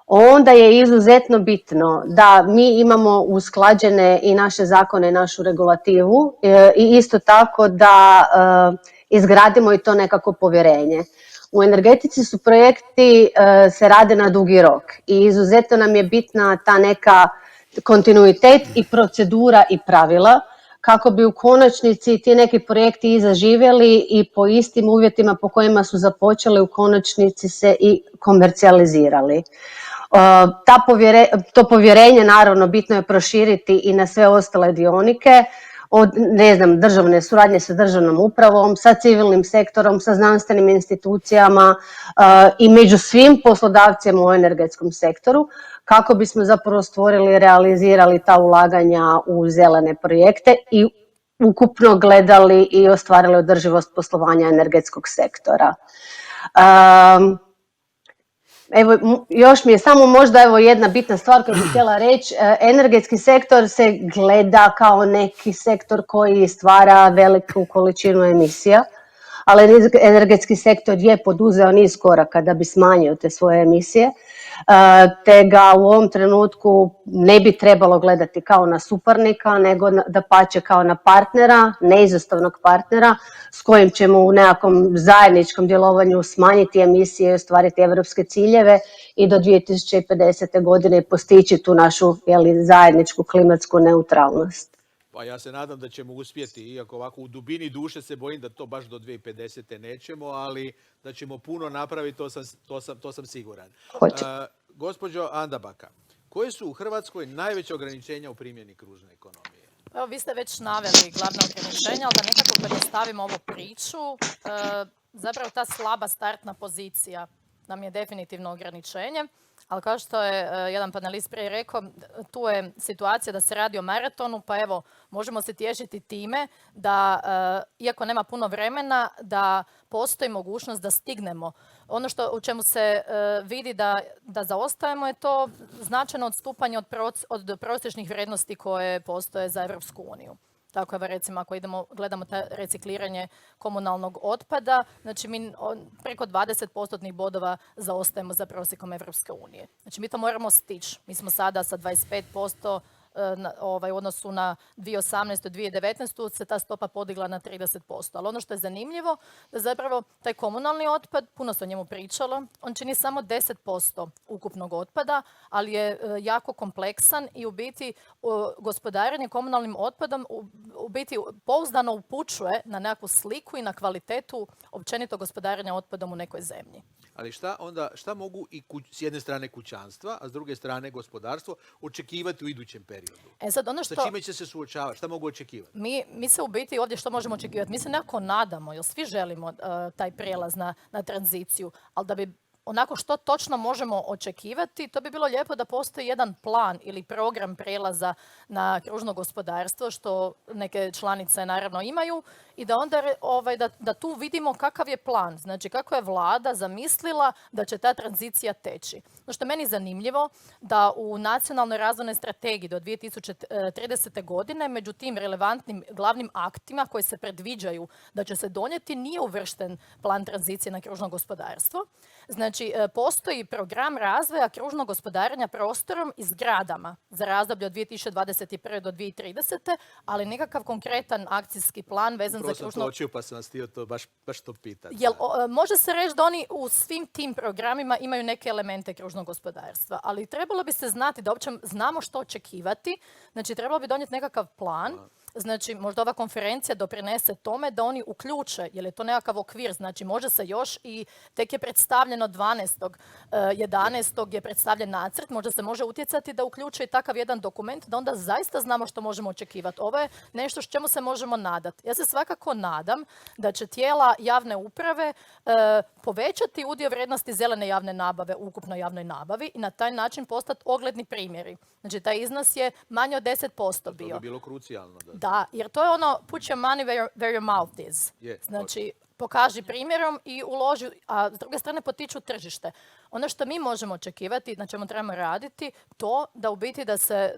onda je izuzetno bitno da mi imamo usklađene i naše zakone i našu regulativu i isto tako da izgradimo i to nekako povjerenje. U energetici su projekti se rade na dugi rok i izuzetno nam je bitna ta neka kontinuitet i procedura i pravila kako bi u konačnici ti neki projekti i zaživjeli i po istim uvjetima po kojima su započeli u konačnici se i komercijalizirali. To povjerenje naravno bitno je proširiti i na sve ostale dionike, od državne suradnje sa državnom upravom, sa civilnim sektorom, sa znanstvenim institucijama i među svim poslodavcima u energetskom sektoru kako bismo zapravo stvorili i realizirali ta ulaganja u zelene projekte i ukupno gledali i ostvarili održivost poslovanja energetskog sektora. Evo, još mi je samo možda jedna bitna stvar koju bih htjela reći. Energetski sektor se gleda kao neki sektor koji stvara veliku količinu emisija, ali energetski sektor je poduzeo niz koraka da bi smanjio te svoje emisije, te ga u ovom trenutku ne bi trebalo gledati kao na suparnika, nego dapače kao na partnera, neizostavnog partnera s kojim ćemo u nekakvom zajedničkom djelovanju smanjiti emisije i ostvariti europske ciljeve i do 2050. godine postići tu našu zajedničku klimatsku neutralnost. Pa ja se nadam da ćemo uspjeti, iako ovako u dubini duše se bojim da to baš do 2050. nećemo, ali da ćemo puno napraviti, to sam siguran. Gospođo Andabaka, koje su u Hrvatskoj najveće ograničenja u primjeni kružne ekonomije? Evo, vi ste već naveli glavna ograničenja, ali da nekako pojednostavimo ovu priču, zapravo ta slaba startna pozicija nam je definitivno ograničenje. Ali kao što je jedan panelist prije rekao, tu je situacija da se radi o maratonu, pa evo, možemo se tješiti time da, iako nema puno vremena, da postoji mogućnost da stignemo. Ono u čemu se vidi da zaostajemo je to značajno odstupanje od prosječnih vrijednosti koje postoje za Europsku uniju. Tako je, recimo, ako gledamo recikliranje komunalnog otpada, znači mi preko 20% bodova zaostajemo za prosjekom Evropske unije. Znači mi to moramo stići. Mi smo sada sa 25% u odnosu na 2018. 2019. se ta stopa podigla na 30%. Ali ono što je zanimljivo, da zapravo taj komunalni otpad, puno se o njemu pričalo, on čini samo 10% ukupnog otpada, ali je jako kompleksan i u biti gospodarenje komunalnim otpadom u biti pouzdano upućuje na nekakvu sliku i na kvalitetu općenito gospodarenja otpadom u nekoj zemlji. Ali šta mogu i s jedne strane kućanstva, a s druge strane gospodarstvo očekivati u idućem periodu? Sa čime će se suočavati? Šta mogu očekivati? Mi se u biti ovdje što možemo očekivati? Mi se nekako nadamo, jer svi želimo taj prijelaz na tranziciju, ali da bi onako što točno možemo očekivati, to bi bilo lijepo da postoji jedan plan ili program prijelaza na kružno gospodarstvo, što neke članice naravno imaju, i da onda da tu vidimo kakav je plan, znači kako je vlada zamislila da će ta tranzicija teći. No što je meni zanimljivo, da u nacionalnoj razvojnoj strategiji do 2030. godine među tim relevantnim glavnim aktima koji se predviđaju da će se donijeti nije uvršten plan tranzicije na kružno gospodarstvo. Znači, postoji program razvoja kružnog gospodarenja prostorom i zgradama za razdoblje od 2021. do 2030. ali nekakav konkretan akcijski plan vezan za kružno... Upravo sam to očio, pa sam vas htio to baš to pitati. Može se reći da oni u svim tim programima imaju neke elemente kružnog gospodarstva, ali trebalo bi se znati da uopće znamo što očekivati. Znači, trebalo bi donijeti nekakav plan znači možda ova konferencija doprinese tome da oni uključe, jer je to nekakav okvir, znači može se još i tek je predstavljeno 11. je predstavljen nacrt, možda se može utjecati da uključe i takav jedan dokument, da onda zaista znamo što možemo očekivati. Ovo je nešto čemu se možemo nadati. Ja se svakako nadam da će tijela javne uprave povećati udio vrijednosti zelene javne nabave u ukupnoj javnoj nabavi i na taj način postati ogledni primjeri. Znači, taj iznos je manje od 10% bio. To bi bilo krucijalno. Da, jer to je ono put your money where your mouth is. Znači, pokaži primjerom i uloži, a s druge strane potiču tržište. Ono što mi možemo očekivati, na čemu trebamo raditi, to da u biti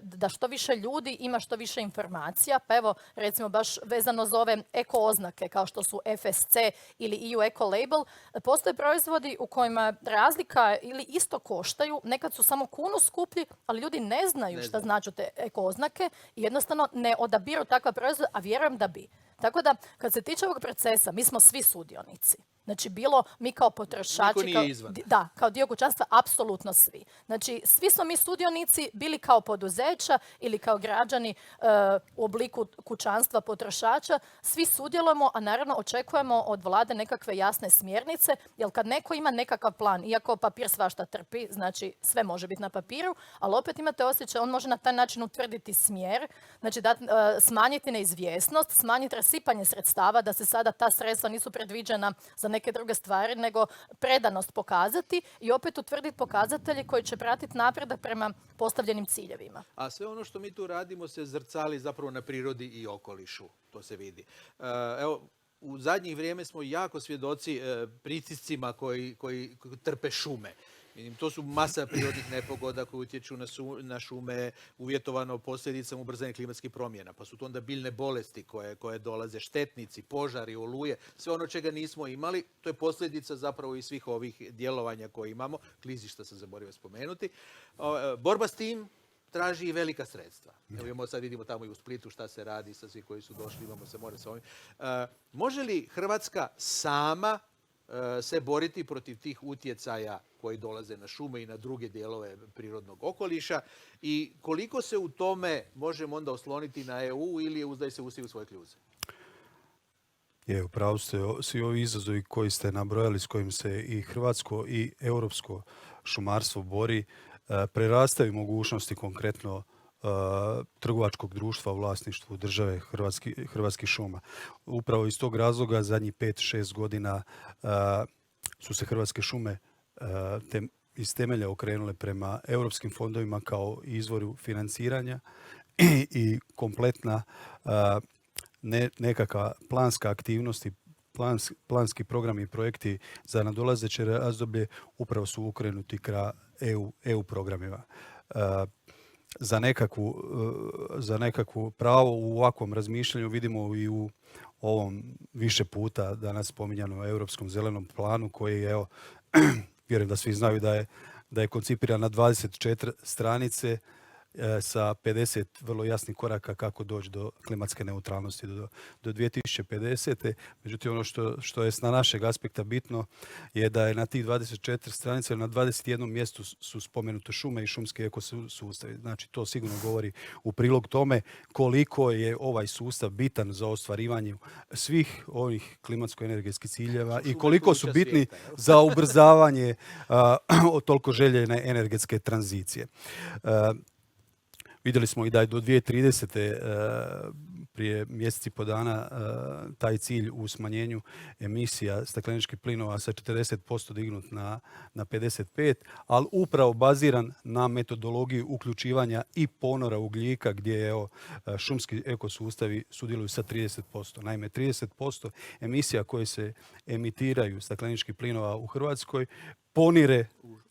da što više ljudi ima što više informacija, pa evo recimo baš vezano za ove eko oznake kao što su FSC ili EU Eco Label, postoje proizvodi u kojima razlika ili isto koštaju, nekad su samo kunu skuplji, ali ljudi ne znaju šta značu te eko oznake i jednostavno ne odabiru takva proizvoda, a vjerujem da bi. Tako da, kad se tiče ovog procesa, mi smo svi sudionici. Znači, bilo mi kao potrošači, Niko nije izvan. kao dio kućanstva, apsolutno svi. Znači, svi smo mi sudionici, bili kao poduzeća ili kao građani u obliku kućanstva potrošača, svi sudjelujemo, a naravno očekujemo od vlade nekakve jasne smjernice, jer kad neko ima nekakav plan, iako papir svašta trpi, znači sve može biti na papiru, ali opet imate osjećaj, on može na taj način utvrditi smjer, znači smanjiti neizvjesnost, smanjiti rasipanje sredstava, da se sada ta sredstva nisu predviđena za neke druge stvari, nego predanost pokazati i opet utvrditi pokazatelji koji će pratiti napredak prema postavljenim ciljevima. A sve ono što mi tu radimo se zrcali zapravo na prirodi i okolišu. To se vidi. Evo, u zadnjih vrijeme smo jako svjedoci pritiscima koji trpe šume. To su masa prirodnih nepogoda koje utječu na šume, uvjetovano posljedicama ubrzanja klimatskih promjena. Pa su to onda biljne bolesti koje dolaze, štetnici, požari, oluje, sve ono čega nismo imali. To je posljedica zapravo i svih ovih djelovanja koje imamo. Klizišta sam zaboravio spomenuti. Borba s tim traži i velika sredstva. Evo sad vidimo tamo i u Splitu šta se radi sa svi koji su došli, imamo se more sa ovim. Može li Hrvatska sama se boriti protiv tih utjecaja koji dolaze na šume i na druge dijelove prirodnog okoliša i koliko se u tome možemo onda osloniti na EU ili uzdaje se u svoje kljuze? Upravo ste svi ovi izazovi koji ste nabrojali s kojim se i hrvatsko i europsko šumarstvo bori prerastaju mogućnosti konkretno trgovačkog društva u vlasništvu države Hrvatskih šuma. Upravo iz tog razloga zadnjih 5-6 godina su se Hrvatske šume iz temelja okrenule prema europskim fondovima kao izvoru financiranja i kompletna nekakva planska aktivnosti, planski programi i projekti za nadolazeće razdoblje upravo su okrenuti ka EU programima. Za nekakvu pravo u ovakvom razmišljanju vidimo i u ovom više puta danas spominjanom Europskom zelenom planu koji je, evo, vjerujem da svi znaju da je koncipiran na 24 stranice sa 50 vrlo jasnih koraka kako doći do klimatske neutralnosti do 2050. Međutim, ono što je s našeg aspekta bitno je da je na tih 24 stranice na 21 mjestu su spomenute šume i šumski ekosustavi. Znači, to sigurno govori u prilog tome koliko je ovaj sustav bitan za ostvarivanje svih ovih klimatsko-energetskih ciljeva i koliko su bitni za ubrzavanje toliko željene energetske tranzicije. Vidjeli smo i da je do 2030. Prije mjeseci po dana taj cilj u smanjenju emisija stakleničkih plinova sa 40% dignut na 55%, ali upravo baziran na metodologiji uključivanja i ponora ugljika gdje šumski ekosustavi sudjeluju sa 30%. Naime, 30% emisija koje se emitiraju stakleničkih plinova u Hrvatskoj ponire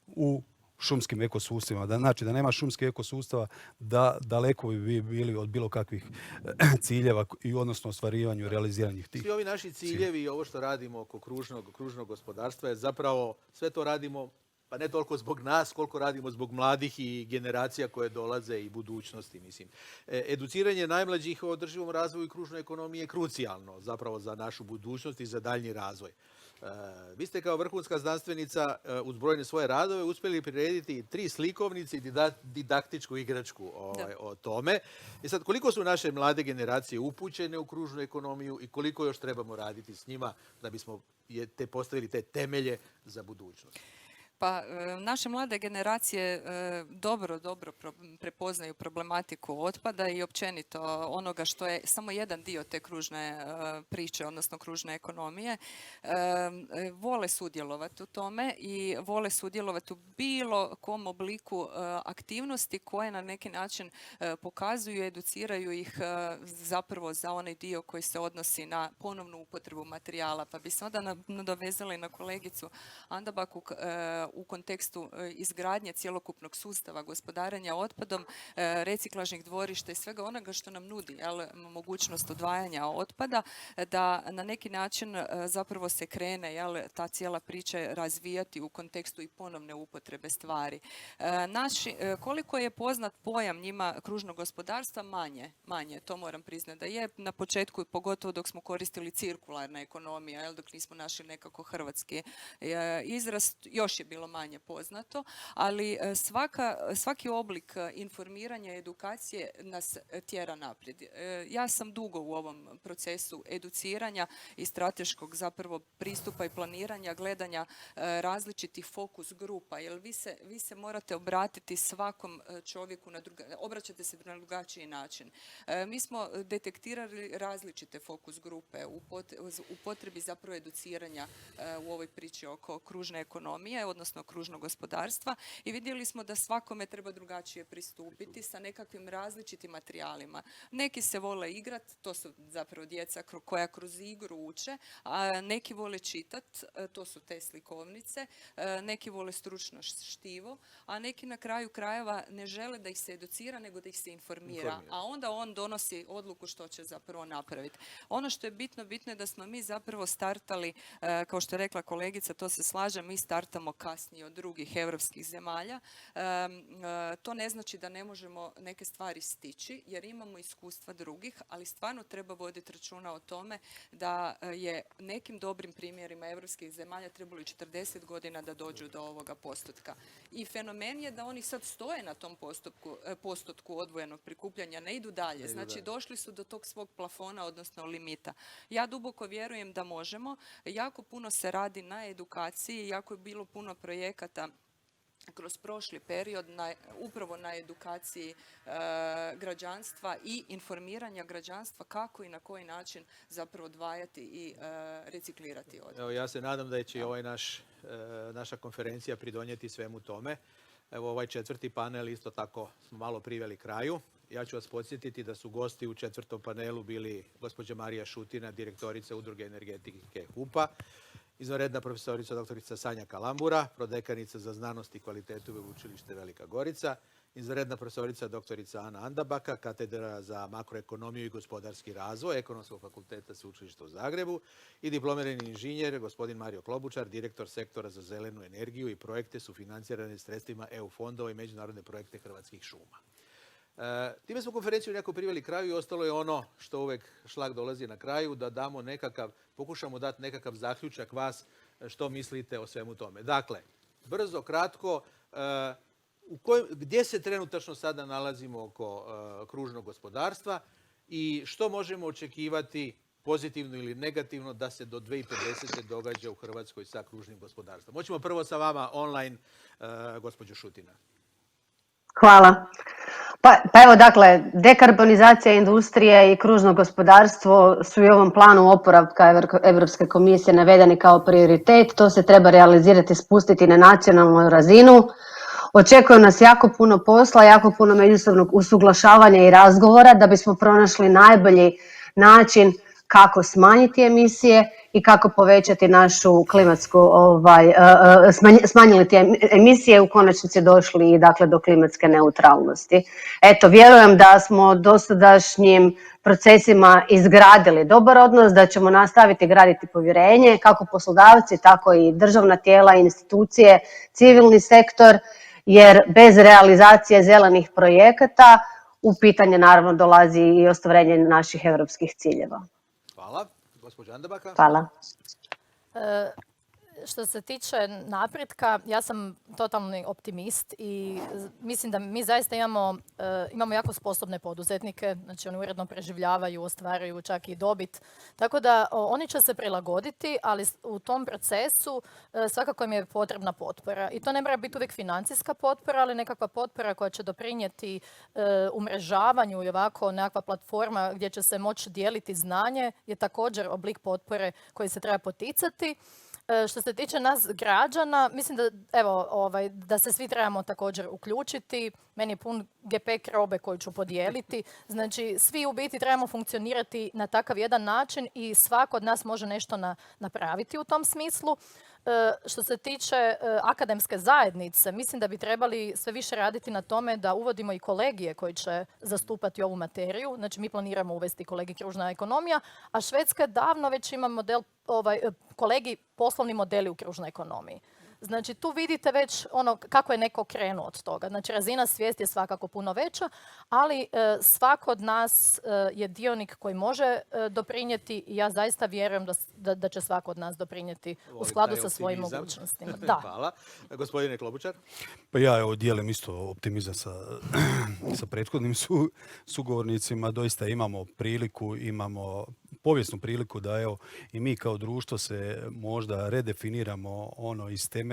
u šumskim ekosustavima. Znači da nema šumskih ekosustava, da daleko bi bili od bilo kakvih ciljeva i odnosno ostvarivanju realiziranih tih. Svi ovi naši ciljevi i ovo što radimo oko kružnog gospodarstva je zapravo sve to radimo pa ne toliko zbog nas, koliko radimo zbog mladih i generacija koje dolaze i budućnosti, mislim. Educiranje najmlađih o održivom razvoju i kružnoj ekonomiji je krucijalno zapravo za našu budućnost i za daljnji razvoj. Vi ste kao vrhunska znanstvenica uz brojne svoje radove uspjeli prirediti 3 slikovnice i didaktičku igračku o tome. I sad, koliko su naše mlade generacije upućene u kružnu ekonomiju i koliko još trebamo raditi s njima da bismo postavili te temelje za budućnost? Pa naše mlade generacije dobro prepoznaju problematiku otpada i općenito onoga što je samo jedan dio te kružne priče, odnosno kružne ekonomije. Vole sudjelovati u tome i vole sudjelovati u bilo kom obliku aktivnosti koje na neki način pokazuju i educiraju ih zapravo za onaj dio koji se odnosi na ponovnu upotrebu materijala. Pa bi se onda nadovezala i na kolegicu Andabaku u kontekstu izgradnje cjelokupnog sustava gospodarenja otpadom, reciklažnih dvorišta i svega onoga što nam nudi mogućnost odvajanja otpada, da na neki način zapravo se krene ta cijela priča razvijati u kontekstu i ponovne upotrebe stvari. Koliko je poznat pojam njima kružnog gospodarstva? Manje, to moram priznati da je. Na početku, pogotovo dok smo koristili cirkularna ekonomija, dok nismo našli nekako hrvatski izraz, još je bilo manje poznato, ali svaki oblik informiranja i edukacije nas tjera naprijed. Ja sam dugo u ovom procesu educiranja i strateškog zapravo pristupa i planiranja, gledanja različitih fokus grupa, jer vi se morate obratiti svakom čovjeku, obraćate se na drugačiji način. Mi smo detektirali različite fokus grupe u potrebi zapravo educiranja u ovoj priči oko kružne ekonomije, odnosno kružnog gospodarstva, i vidjeli smo da svakome treba drugačije pristupiti sa nekakvim različitim materijalima. Neki se vole igrat, to su zapravo djeca koja kroz igru uče, a neki vole čitat, to su te slikovnice, neki vole stručno štivo, a neki na kraju krajeva ne žele da ih se educira, nego da ih se informira. A onda on donosi odluku što će zapravo napraviti. Ono što je bitno je da smo mi zapravo startali, kao što je rekla kolegica, to se slažem, mi startamo kasnije od drugih europskih zemalja. To ne znači da ne možemo neke stvari stići, jer imamo iskustva drugih, ali stvarno treba voditi računa o tome da je nekim dobrim primjerima europskih zemalja trebalo 40 godina da dođu do ovoga postotka. I fenomen je da oni sad stoje na tom postotku odvojenog prikupljanja, ne idu dalje. Znači, došli su do tog svog plafona, odnosno limita. Ja duboko vjerujem da možemo. Jako puno se radi na edukaciji, jako je bilo puno projekata kroz prošli period upravo na edukaciji građanstva i informiranja građanstva kako i na koji način zapravo odvajati i reciklirati otpad. Evo, ja se nadam da će ovaj naša konferencija pridonijeti svemu tome. Evo, ovaj 4. panel isto tako smo malo priveli kraju. Ja ću vas podsjetiti da su gosti u 4. panelu bili gospođa Marija Šutina, direktorica Udruge energetike HUP-a, izvanredna profesorica doktorica Sanja Kalambura, prodekanica za znanost i kvalitetu Veleučilište Velika Gorica, izvanredna profesorica doktorica Ana Andabaka, katedra za makroekonomiju i gospodarski razvoj Ekonomskog fakulteta Sveučilišta u Zagrebu i diplomirani inženjer gospodin Mario Klobučar, direktor sektora za zelenu energiju i projekte sufinancirane sredstvima EU fondova i međunarodne projekte Hrvatskih šuma. Time smo konferenciju nekako priveli kraju i ostalo je ono što uvek šlag dolazi na kraju, da damo pokušamo dati nekakav zaključak vas što mislite o svemu tome. Dakle, brzo, kratko, gdje se trenutačno sada nalazimo oko kružnog gospodarstva i što možemo očekivati pozitivno ili negativno da se do 2050. događa u Hrvatskoj sa kružnim gospodarstvom. Hoćemo prvo sa vama online, gospođo Šutina. Hvala. Pa evo, dakle, dekarbonizacija industrije i kružno gospodarstvo su i u ovom planu oporavka Europske komisije navedeni kao prioritet. To se treba realizirati, spustiti na nacionalnu razinu. Očekuje nas jako puno posla, jako puno međusobnog usuglašavanja i razgovora da bismo pronašli najbolji način kako smanjiti emisije i kako povećati našu klimatsku, smanjili te emisije, u konačnici došli i dakle do klimatske neutralnosti. Eto, vjerujem da smo dosadašnjim procesima izgradili dobar odnos, da ćemo nastaviti graditi povjerenje, kako poslodavci, tako i državna tijela, institucije, civilni sektor, jer bez realizacije zelenih projekata u pitanje naravno dolazi i ostvarenje naših europskih ciljeva. Hvala. Gospođa Andabaka. Hvala. što se tiče napretka, ja sam totalni optimist i mislim da mi zaista imamo jako sposobne poduzetnike, znači oni uredno preživljavaju, ostvaruju čak i dobit. Tako da oni će se prilagoditi, ali u tom procesu svakako im je potrebna potpora. I to ne mora biti uvijek financijska potpora, ali nekakva potpora koja će doprinijeti umrežavanju i ovako nekakva platforma gdje će se moći dijeliti znanje je također oblik potpore koji se treba poticati. Što se tiče nas građana, mislim da, da se svi trebamo također uključiti. Meni je pun gepek robe koju ću podijeliti. Znači, svi u biti trebamo funkcionirati na takav jedan način i svako od nas može nešto napraviti u tom smislu. Što se tiče akademske zajednice, mislim da bi trebali sve više raditi na tome da uvodimo i kolegije koji će zastupati ovu materiju. Znači, mi planiramo uvesti kolegij kružna ekonomija, a Švedska davno već ima model, kolegij poslovni modeli u kružnoj ekonomiji. Znači, tu vidite već kako je neko krenuo od toga. Znači, razina svijesti je svakako puno veća, ali svako od nas je dionik koji može doprinijeti i ja zaista vjerujem da će svako od nas doprinijeti u skladu sa svojim mogućnostima. Da. Hvala. Gospodine Klobučar? Pa ja dijelim isto optimizam sa prethodnim sugovornicima. Doista imamo povijesnu priliku da i mi kao društvo se možda redefiniramo iz temelja.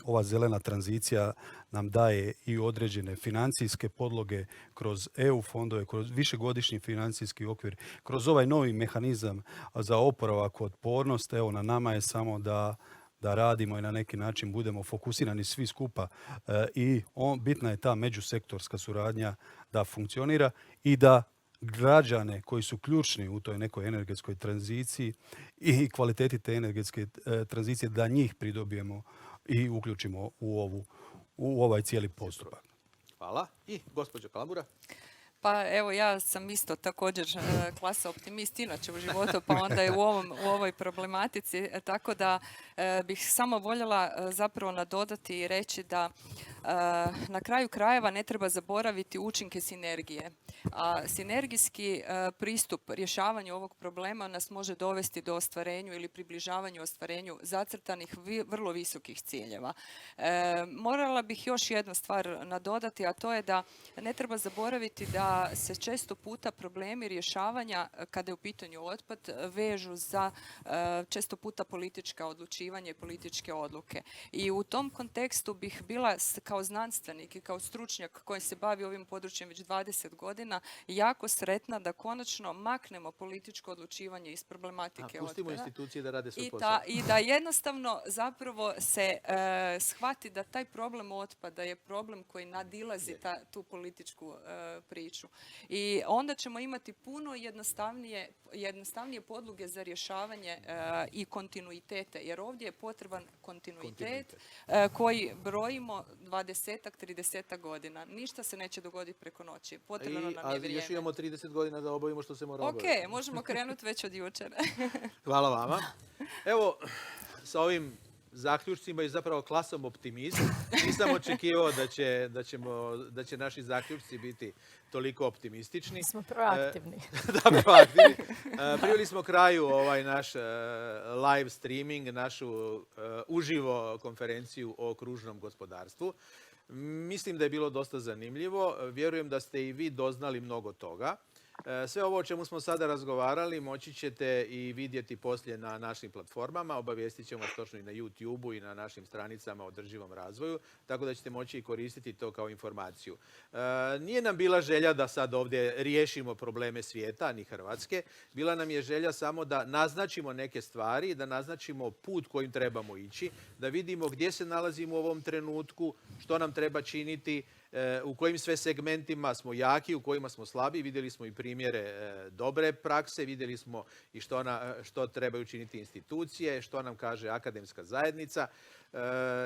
Ova zelena tranzicija nam daje i određene financijske podloge kroz EU fondove, kroz višegodišnji financijski okvir, kroz ovaj novi mehanizam za oporavak, otpornost. Na nama je samo da radimo i na neki način budemo fokusirani svi skupa i bitna je ta međusektorska suradnja da funkcionira i da građane koji su ključni u toj nekoj energetskoj tranziciji i kvaliteti te energetske tranzicije, da njih pridobijemo i uključimo u ovaj cijeli postupak. Hvala. I gospođo Kalambura? Pa evo, ja sam isto također klasa optimist inače u životu, pa onda je u ovoj problematici. Tako da bih samo voljela zapravo nadodati i reći da na kraju krajeva ne treba zaboraviti učinke sinergije. A sinergijski pristup rješavanju ovog problema nas može dovesti do ostvarenju ili približavanju ostvarenju zacrtanih vrlo visokih ciljeva. Morala bih još jednu stvar nadodati, a to je da ne treba zaboraviti da se često puta problemi rješavanja kada je u pitanju otpad vežu za često puta politička odlučivanja i političke odluke. I u tom kontekstu bih bila kao znanstvenik i kao stručnjak koji se bavi ovim područjem već 20 godina jako sretna da konačno maknemo političko odlučivanje iz problematike otpada. Pustimo institucije da rade svoj posao. I da jednostavno zapravo se shvati da taj problem otpada je problem koji nadilazi tu političku priču. I onda ćemo imati puno jednostavnije podloge za rješavanje i kontinuitete, jer ovdje je potreban kontinuitet koji brojimo 20-ak, 30-ak godina. Ništa se neće dogoditi preko noći. Potrebno nam je vrijeme. Ali još imamo 30 godina da obavimo što se mora obaviti. Ok, možemo krenuti već od jučer. Hvala vama. Evo, sa ovim zaključcima i zapravo klasom optimizma. Nisam očekivao da će naši zaključci biti toliko optimistični. Smo proaktivni. Da, proaktivni. Priveli smo kraju ovaj naš live streaming, našu uživo konferenciju o kružnom gospodarstvu. Mislim da je bilo dosta zanimljivo. Vjerujem da ste i vi doznali mnogo toga. Sve ovo o čemu smo sada razgovarali moći ćete i vidjeti poslije na našim platformama. Obavijestit ćemo vas točno i na YouTube-u i na našim stranicama o održivom razvoju, tako da ćete moći i koristiti to kao informaciju. Nije nam bila želja da sad ovdje riješimo probleme svijeta, ni Hrvatske. Bila nam je želja samo da naznačimo neke stvari, da naznačimo put kojim trebamo ići, da vidimo gdje se nalazimo u ovom trenutku, što nam treba činiti, u kojim sve segmentima smo jaki, u kojima smo slabi. Vidjeli smo i primjere dobre prakse, vidjeli smo i što trebaju činiti institucije, što nam kaže akademska zajednica.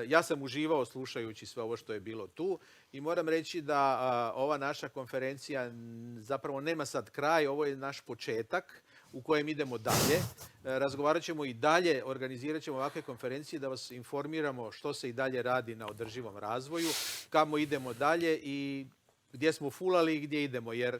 Ja sam uživao slušajući sve ovo što je bilo tu i moram reći da ova naša konferencija zapravo nema sad kraj, ovo je naš početak u kojem idemo dalje. Razgovarat ćemo i dalje, organizirat ćemo ovakve konferencije da vas informiramo što se i dalje radi na održivom razvoju, kamo idemo dalje i gdje smo fulali i gdje idemo. Jer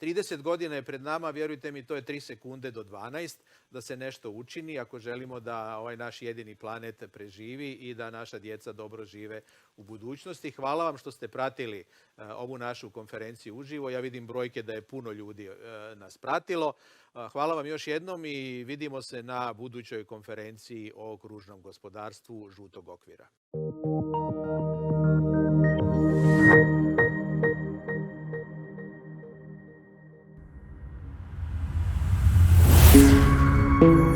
30 godina je pred nama, vjerujte mi, to je 3 sekunde do 12 da se nešto učini ako želimo da ovaj naš jedini planet preživi i da naša djeca dobro žive u budućnosti. Hvala vam što ste pratili ovu našu konferenciju uživo. Ja vidim brojke da je puno ljudi nas pratilo. Hvala vam još jednom i vidimo se na budućoj konferenciji o kružnom gospodarstvu Žutog okvira. Thank you.